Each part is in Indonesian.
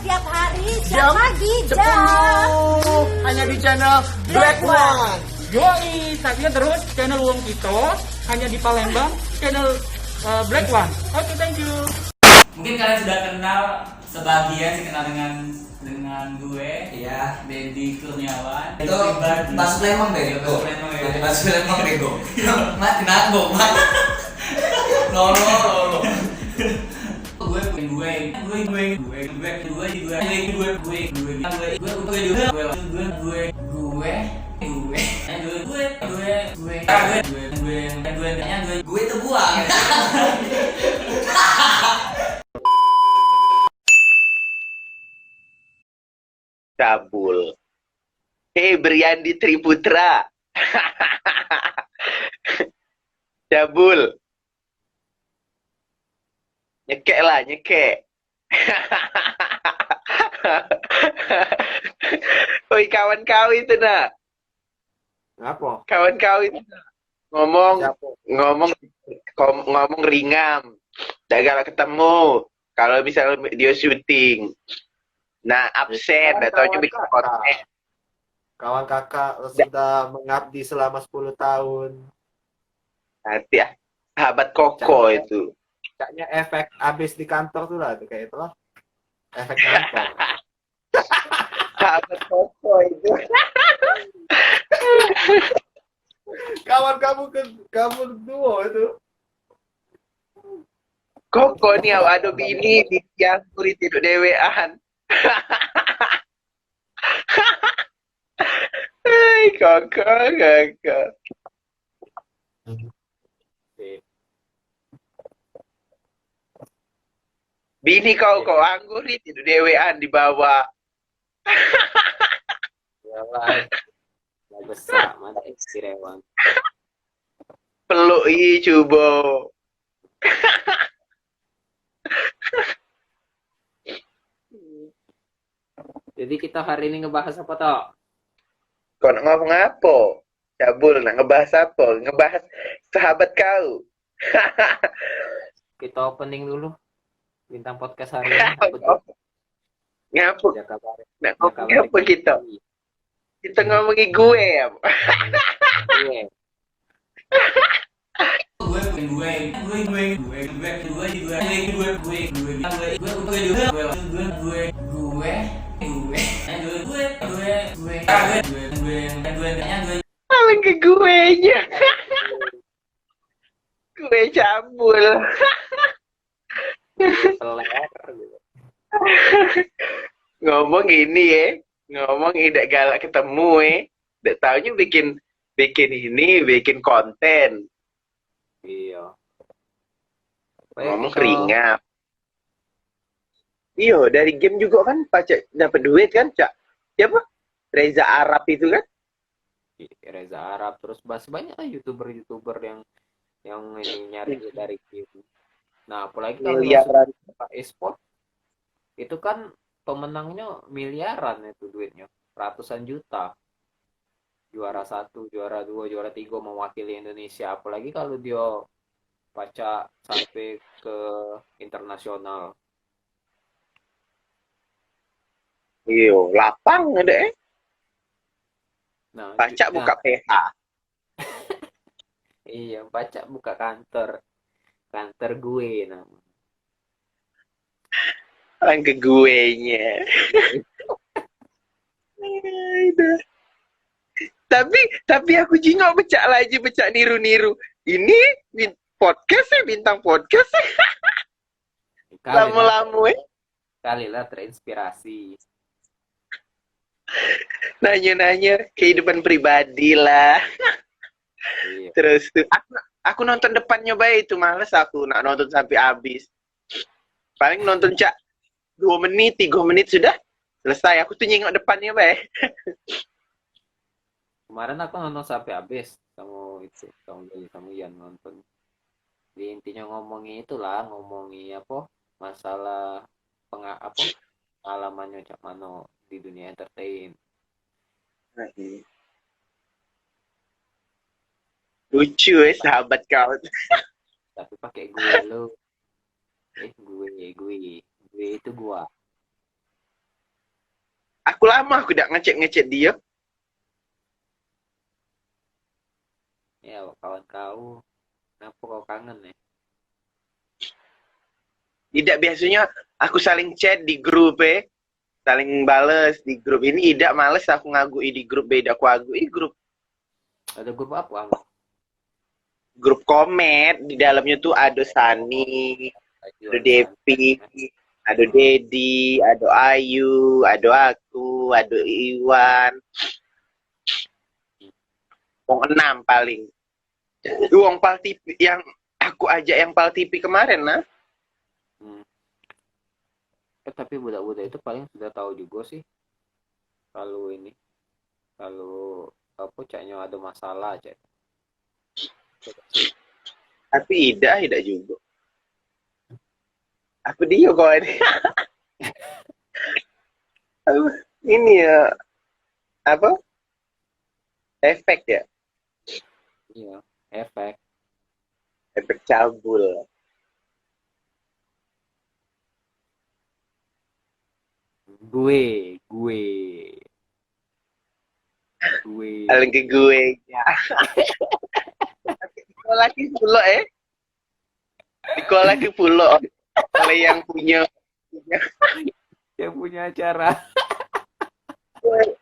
setiap hari, Jam setiap pagi, 10 hanya di channel Black One. Yoi, saksikan terus channel Wong Kito hanya di Palembang, channel Black One. Oke, thank you. Mungkin kalian sudah kenal sebagian sih kenal dengan gue, Iya. Dedi Kurniawan. Itu Mas Lemong deh, Mas Lemong ya. Mas Lemong bego. Mat kenapa, Mat? Lolo. Gue itu buang. Cabul. Hei Briandi Triputra. Cabul. Nyekek lah, nyekek. Oi kawan kau itu nak. Apa? Kawan kau itu nak. Ngomong ringam. Tak galak ketemu. Kalau misalnya dia syuting. Nah, absen atau bikin konten. Kawan kakak sudah mengabdi selama 10 tahun. Nanti ya, sahabat Koko itu. Kayaknya efek abis di kantor tuh lah, kayak itu lah. Efek kantor. Sahabat Koko itu. Kawan kamu duo itu. Koko nih ada bini di yang murid tidur dewean. Hai Koko. Bini kau anggur tidur dewean di bawah. Ya lah. Besar mana istirewan. Peluk coba. Jadi kita hari ini ngebahas apa toh? Kau nak ngomong apa? Cabul nak ngebahas apa? Ngebahas sahabat kau. Kita opening dulu. Bintang podcast hari ini. Ngapa? Ya kabar. Nak ngomong apa kita? Kita ngomongin gue ya. Paling ke gue nya. Gue cabul. Ngomong ini ya. Ngomong tidak galak ketemu tidak tahunya bikin konten. Iya. Ngomong keringat. Iya, dari game juga kan pacak dapat duit kan, Cak. Siapa? Reza Arab itu kan? Reza Arab, terus banyak lah YouTuber yang ini nyari dari game. Nah, apalagi kalau e-sport itu kan pemenangnya miliaran itu duitnya, ratusan juta. Juara 1, juara 2, juara 3 mewakili Indonesia. Apalagi kalau dia baca sampai ke internasional. Iyo, lapang ada Nah, baca buka PH. Iya, baca buka kantor gue nama. Orang ke gue nya. Tapi aku jingok becak niru-niru. Ini podcast bintang podcast. Lama-lama Kali lah terinspirasi. Nanya-nanya kehidupan pribadi lah. Iya. Terus tuh aku nonton depannya baik itu males aku nak nonton sampai habis. Paling nonton 2 menit, 3 menit sudah selesai. Aku tuh nyengok depannya baik. Kemarin aku nonton sampai habis kamu Ian nonton. Di intinya ngomongin apa masalah pengalamannya Cak Mano di dunia entertain. Lucu sahabat kau. Tapi pakai gue lo. Gue itu gua. Aku lama aku tidak ngechat dia. Ya, kawan kau. Kenapa kau kangen ya? Tidak, biasanya aku saling chat di grup saling bales di grup ini. Tidak males aku ngagui di grup beda aku agui grup Ada grup apa? grup komet. Di dalamnya tuh ada Sani, ada Depi, ada Dedi, ada Ayu, ada aku, ada Iwan. Wong 6 paling. Wong Pal TV yang aku ajak yang Pal TV kemarin nah. Tapi budak-budak itu paling sudah tahu juga sih. Kalau ini, kalau apa caknya ada masalah cak. Tapi tidak juga. Apa dia kok ini? Ini ya apa? Efek ya? Iya, efek. Efek cabul. Gue. Paling ke gue ya. Di sekolah ke pulau Di sekolah ke pulau. Kalau yang punya Yang punya acara. Gue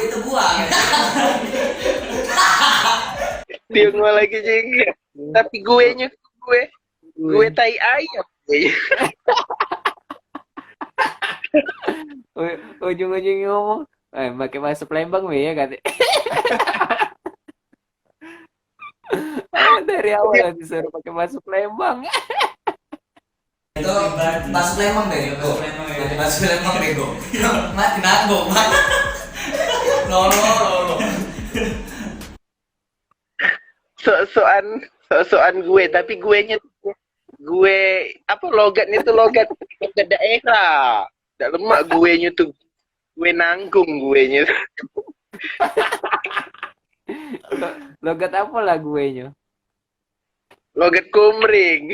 itu buang. dia ngomong lagi juga. Tapi gue tai ayam. Ujung-ujungnya ngomong, pakai bahasa Palembang ya kan? Dari awal disuruh pakai bahasa Palembang. Itu bahasa Palembang bego. Bahasa Palembang bego. Mati nago, mati. No. Sok-sokan gue, tapi gue apa logatnya tuh logat daerah. Tidak lemak gue tuh gue nanggung gue Logat apa lah gue logat kumring.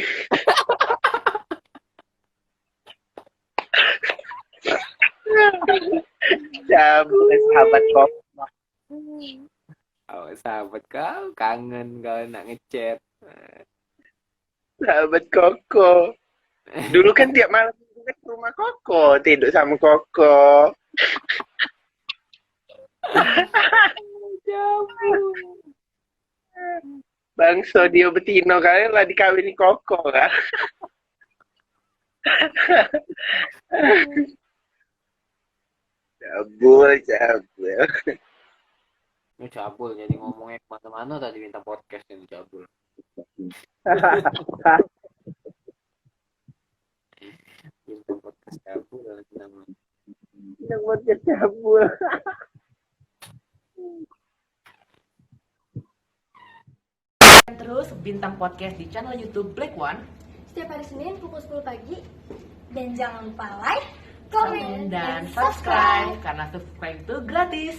Sahabat kok. Oh, sahabat kau kangen kau nak ngechat. Sahabat Koko. Dulu kan tiap malam ke rumah Koko, tidur sama Koko. Bangso dia betino kali lah dikawini Koko kan. Cabul. Ini cabul jadi ngomongnya kemana-mana tadi minta podcast ini cabul. Minta podcast cabul lagi namanya. Yang podcast cabul. Terus bintang podcast di channel YouTube Black One setiap hari Senin pukul 10 pagi. Dan jangan lupa like, komen dan subscribe karena subscribe itu gratis.